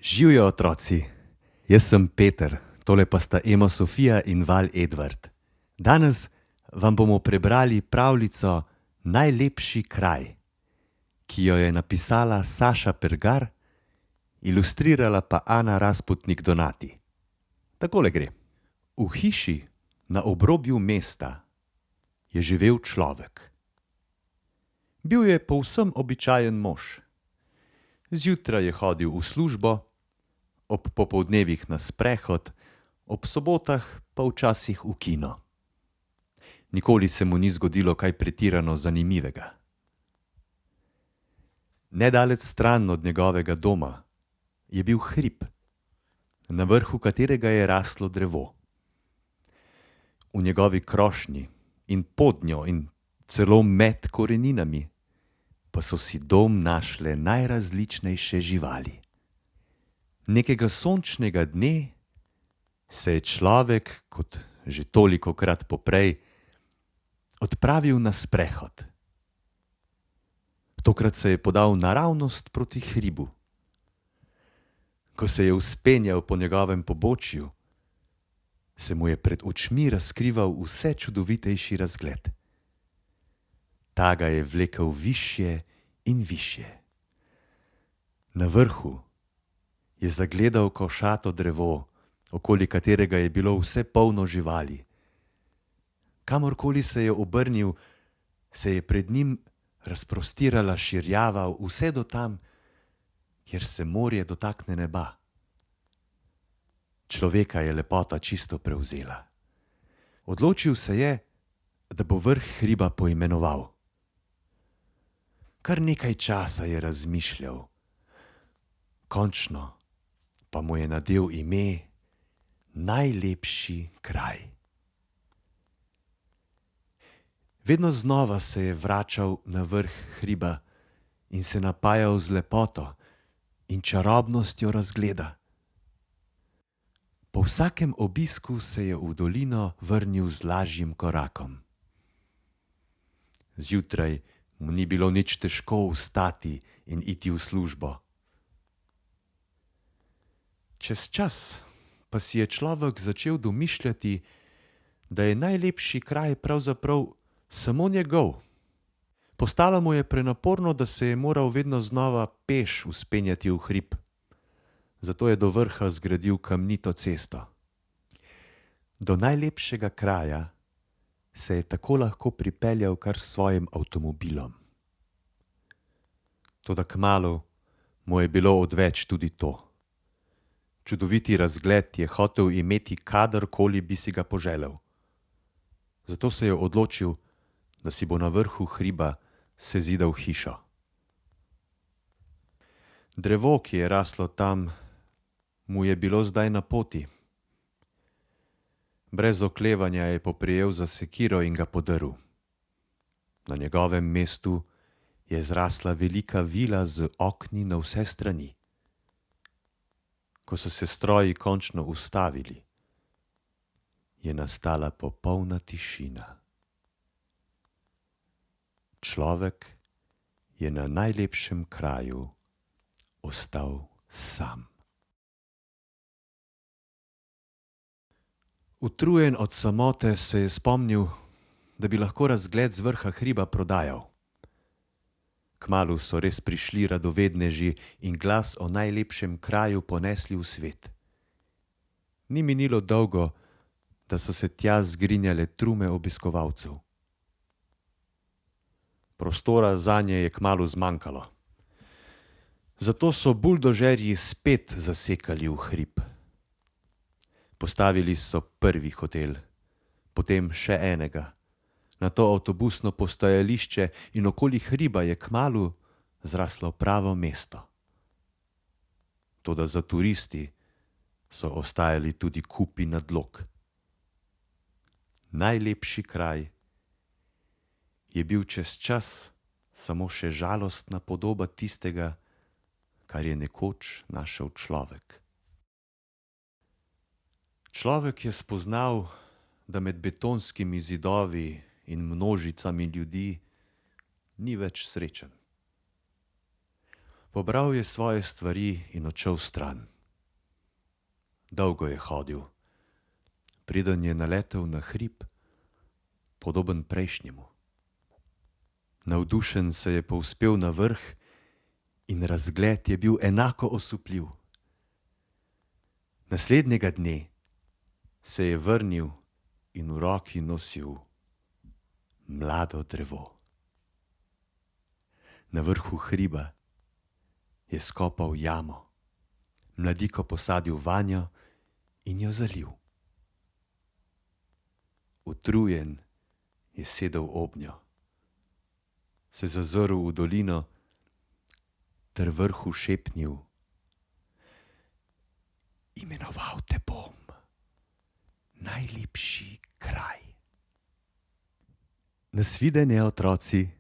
Živijo otroci, jaz sem Peter, tole pa sta Ema Sofija in Val Edvard. Danes vam bomo prebrali pravljico Najlepši kraj, ki jo je napisala Saša Pergar, ilustrirala pa Ana Rasputnik Donati. Takole gre. V hiši na obrobju mesta je živel človek. Bil je povsem običajen mož. Zjutraj je hodil v službo, ob popoldnevih na sprehod, ob sobotah pa včasih v kino. Nikoli se mu ni zgodilo kaj pretirano zanimivega. Nedaleč stran od njegovega doma je bil hrib, na vrhu katerega je raslo drevo. V njegovi krošnji in pod njo in celo med koreninami pa so si dom našle najrazličnejše živali. Nekega sončnega dne se je človek, kot že tolikokrat poprej, odpravil na sprehod. Tokrat se je podal naravnost proti hribu. Ko se je vzpenjal po njegovem pobočju, se mu je pred očmi razkrival vse čudovitejši razgled. Ta ga je vlekel višje in višje. Na vrhu je zagledal košato drevo, okoli katerega je bilo vse polno živali. Kamorkoli se je obrnil, se je pred njim razprostirala širjava vse do tam, kjer se morje dotakne neba. Človeka je lepota čisto prevzela. Odločil se je, da bo vrh hriba poimenoval. Kar nekaj časa je razmišljal. Končno pa mu je nadel ime Najlepši kraj. Vedno znova se je vračal na vrh hriba in se napajal z lepoto in čarobnostjo razgleda. Po vsakem obisku se je v dolino vrnil z lažjim korakom. Zjutraj mu ni bilo nič težko vstati in iti v službo. Čez čas pa si je človek začel domišljati, da je najlepši kraj pravzaprav samo njegov. Postalo mu je prenaporno, da se je moral vedno znova peš vzpenjati v hrib. Zato je do vrha zgradil kamnito cesto. Do najlepšega kraja se je tako lahko pripeljal kar s svojim avtomobilom. Toda kmalu mu je bilo odveč tudi to. Čudoviti razgled je hotel imeti kadarkoli bi si ga poželel. Zato se je odločil, da si bo na vrhu hriba sezidal hišo. Drevo, ki je raslo tam, mu je bilo zdaj na poti. Brez oklevanja je poprijel za sekiro in ga podrl. Na njegovem mestu je zrasla velika vila z okni na vse strani. Ko so se stroji končno ustavili, je nastala popolna tišina. Človek je na najlepšem kraju ostal sam. Utrujen od samote se je spomnil, da bi lahko razgled z vrha hriba prodajal. Kmalu so res prišli radovedneži in glas o najlepšem kraju ponesli v svet. Ni minilo dolgo, da so se tja zgrinjale trume obiskovalcev. Prostora zanje je kmalu zmanjkalo. Zato so buldožerji spet zasekali v hrib. Postavili so prvi hotel, potem še enega, nato avtobusno postajališče in okoli hriba je kmalu zraslo pravo mesto. Toda za turisti so ostajali tudi kupi nadlog. Najlepši kraj je bil čez čas samo še žalostna podoba tistega, kar je nekoč našel človek. Človek je spoznal, da med betonskimi zidovi in množicami ljudi ni več srečen. Pobral je svoje stvari in odšel stran. Dolgo je hodil, preden je naletel na hrib, podoben prejšnjemu. Navdušen se je povzpel na vrh in razgled je bil enako osupljiv. Naslednjega dne se je vrnil in v roki nosil mlado drevo. Na vrhu hriba je skopal jamo, mladiko posadil vanjo in jo zalil. Utrujen je sedel obnjo, se zazrl v dolino ter vrhu šepnil: Imenoval te bom najlepši kraj. Nasvidenje, otroci.